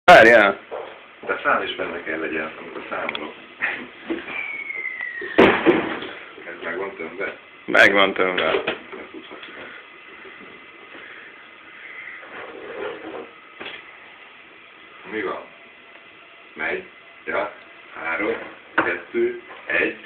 Várjál! De szám is benne kell legyen, amikor számolok. Ez meg van tömve? Megvan tömve. Mi van? Megy. Ja. 3, 2, 1.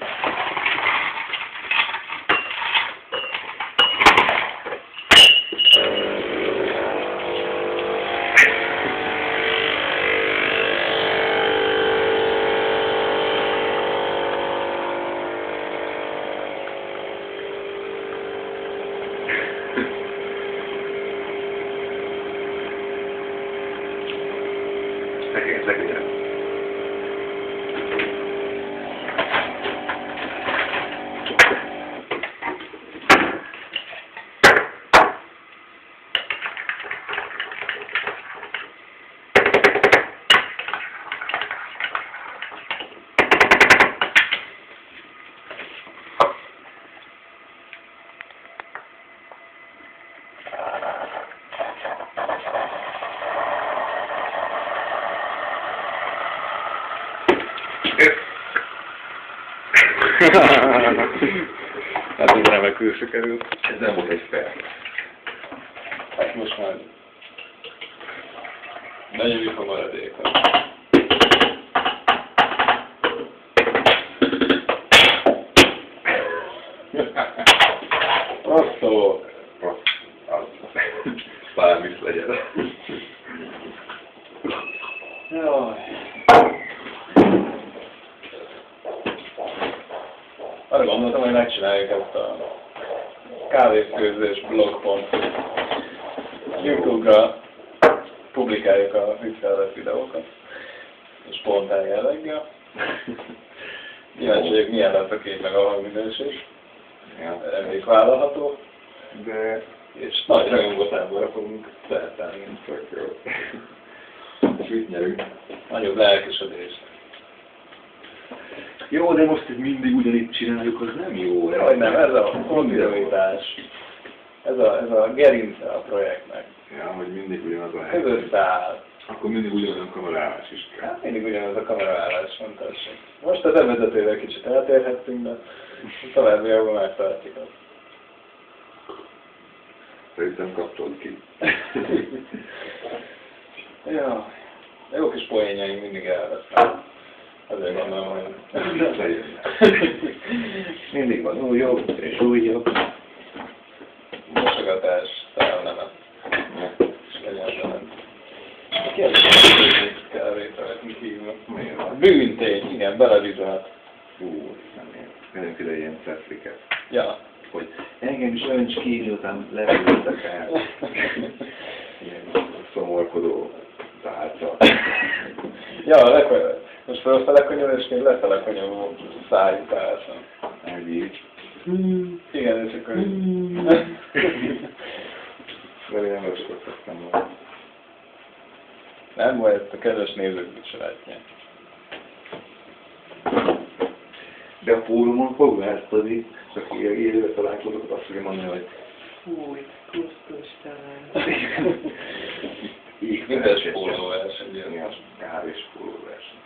Szegény. Hát ez remekül sikerült. Ez nem volt egy fel. Hát most már benyomjuk a maradékot. Azt szó. Bármit legyen. Jaj. Arra gondoltam, hogy megcsináljuk ezt a kávéfőzés blogpont. YouTube-ra publikáljuk a visszaadott videókat. Spontán jelleggel. Kíváncsi vagyok, milyen lesz a kép meg a hangminőség. Reméljük vállalható. De... És nagy rajongótáborra fogunk feltállni. Tök jó. És mit nyerünk? Nagyobb lelkesedés. Jó, de most, hogy mindig ugyanitt csináljuk, az nem jó. Jaj, nem, ez a kontinuitás. Ez a gerince a projektnek. Ja, hogy mindig ugyanaz a Ez hely. összeáll. Akkor mindig ugyanaz a kamerálás is kell. Hát mindig ugyanaz a kameraállás, mondtassék. Most az bevezetővel kicsit eltérhettünk, de továbbiakban megtartjuk azt. Szerintem kapcsolt ki. Ja, jó kis poénjaim mindig elvesznek. Azért gondolom, hogy... Mindig van újabb és újabb. Mosogatás, szállnemet. És legyen benne. Ki az a kávételetünk hívva? Bűntény, igen, belevizelt. Fú, nem én. Jönünk ide ilyen cefliket. Ja. Hogy engem is önts ki, miután levültek el. Ilyen szomorkodó tárca. Ja, most felfele konyol, és még lefele konyoló szállítása. Hogy így. Igen, és akkor... De én nem ösködtem volna. Nem baj, ezt a kedves nézők is látják. De a fórumon fogja ezt adni, csak élőre találkozok, azt fogja mondani, hogy fúj, kusztostál. Mindes pólóverseny. Mi az kávés pólóverseny.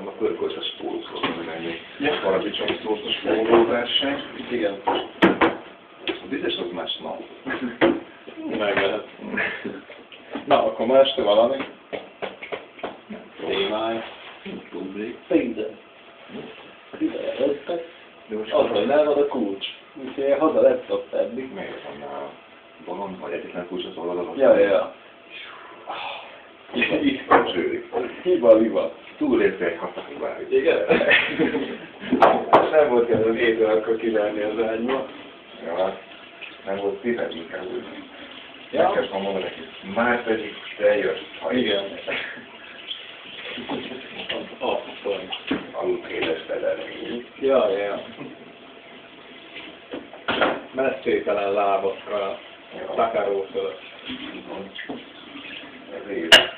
A pörköltes pólószól menni. Paradicsom szószos pólóverseny. Igen. A biztos az más nap. Meg lehet. Na, akkor ma este valami. Témája. Rubrik. Minden. Ide előttek. De most Az, hogy nem van a kulcs. Úgyhogy én haza laptop eddig. miért van nálam? Bolond, vagy egyetlen kulcs az oldalon? Ja. Itt kapcsolódik. Hiba. Túlépte egy határba. Igen? Nem volt kell az étel akkor kivárni az ágyba. Ja, nem volt szíved inkább úgy. Ja? Meg kell mondani neki, már pedig te jössz, ha Igen. Asszony. Aludt édested elég. Ja. Messzételen lábakkal, takaró fölött. Ez élet.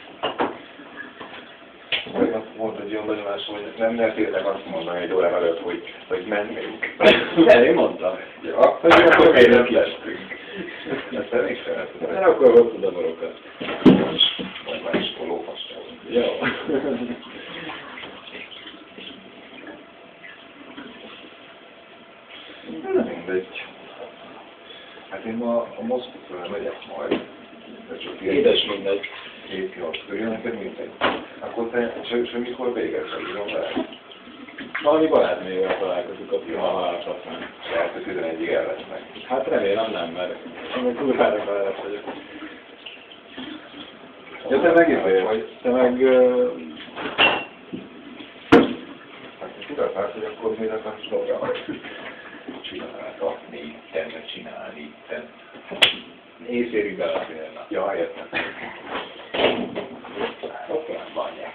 Volt egy jó benyomás, hogy nem mertétek azt mondani egy órával előtt, hogy mennénk. Igen, én mondtam. Ja, hogy akkor még nem lesztünk. Ezt elég szeretem. Hát akkor hozzad a borokat. Majd már is lófasság. Jó. Mindegy. Hát én ma a Moszkvára megyek majd. De csak Édes mindegy. 7-8 körül, neked mindegy. Akkor te mikor végez, hogy írom vele? Valami barátnővel találkozunk, aki ma választhatnánk. Lehet, hogy 11-ig el lesznek. Hát remélem nem, mert én kurvára mellett vagyok. Ja, te meg itt vagy. Te meg... Hát tudod, hogy akkor még akarsz program. Csináltatni itten, meg csinálni itten. Éjszérig beleférnek. Ja, értem. Oké, mondják.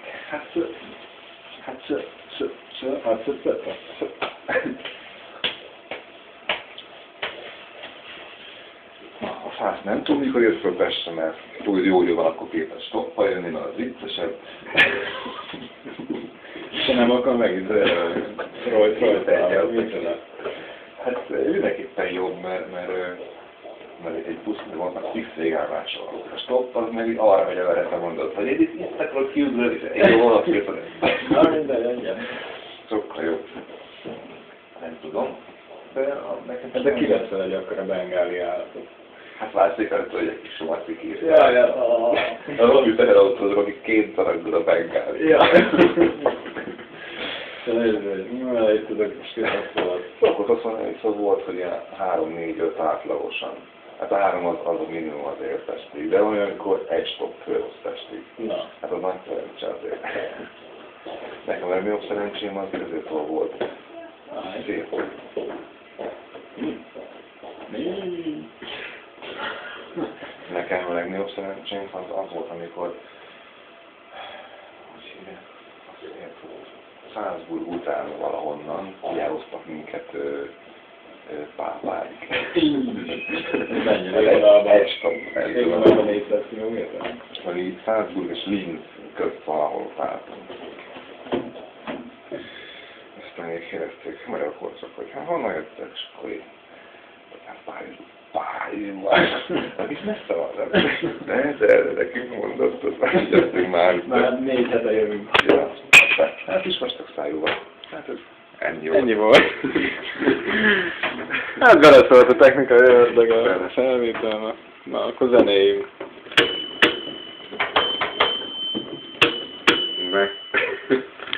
A fász nem tud, mikor jött föl Pestre, mert túl jó idő van, akkor képes stoppa jönni, mert az viccesebb. Se nem akar megidőzni. Hát mindenképpen jobb, mert egy buszban vannak fix végállásról. A stopp az meg így arra megy a verete mondod, hogy én itt akarok kiúzni, és én jól képzelem. Na minden, ennyi. Sokkal jobb. Nem tudom. De ki lesz vele, hogy akkor a bengáli állatot? Hát látszik előtt, hogy egy kis somatik ír. Ja. Az olyan teherautózok, akik 2 darabból a bengáli. Ja. Itt tudok is kihaszolni. Szokott azt mondani, hogy volt, hogy ilyen 3-4-5 átlagosan. Hát a 3 az a minimum azért testig, de olyankor egy stop fölhoz testig. Na. Hát az nagy szerencse azért. Nekem a legjobb szerencsém az középtől volt. Szép. Nekem a legnagyobb szerencsém az volt, amikor Salzburg után valahonnan elhoztak minket Pápáig. Egy stop. Vagy Salzburg és Linz közt valahol álltunk. Aztán így kérdezték magyarokról csak, hogy honnan jöttek, és akkor így Párizsban. Hát is messze van, de nekünk mondott, hogy jöttünk már. Már 4 hete jövünk. Ja. Hát is vastak szájúval. Hát ez ennyi volt. Ennyi volt. Hát beleszólt a technikai ördög a felvételme. Na, akkor zenéljünk.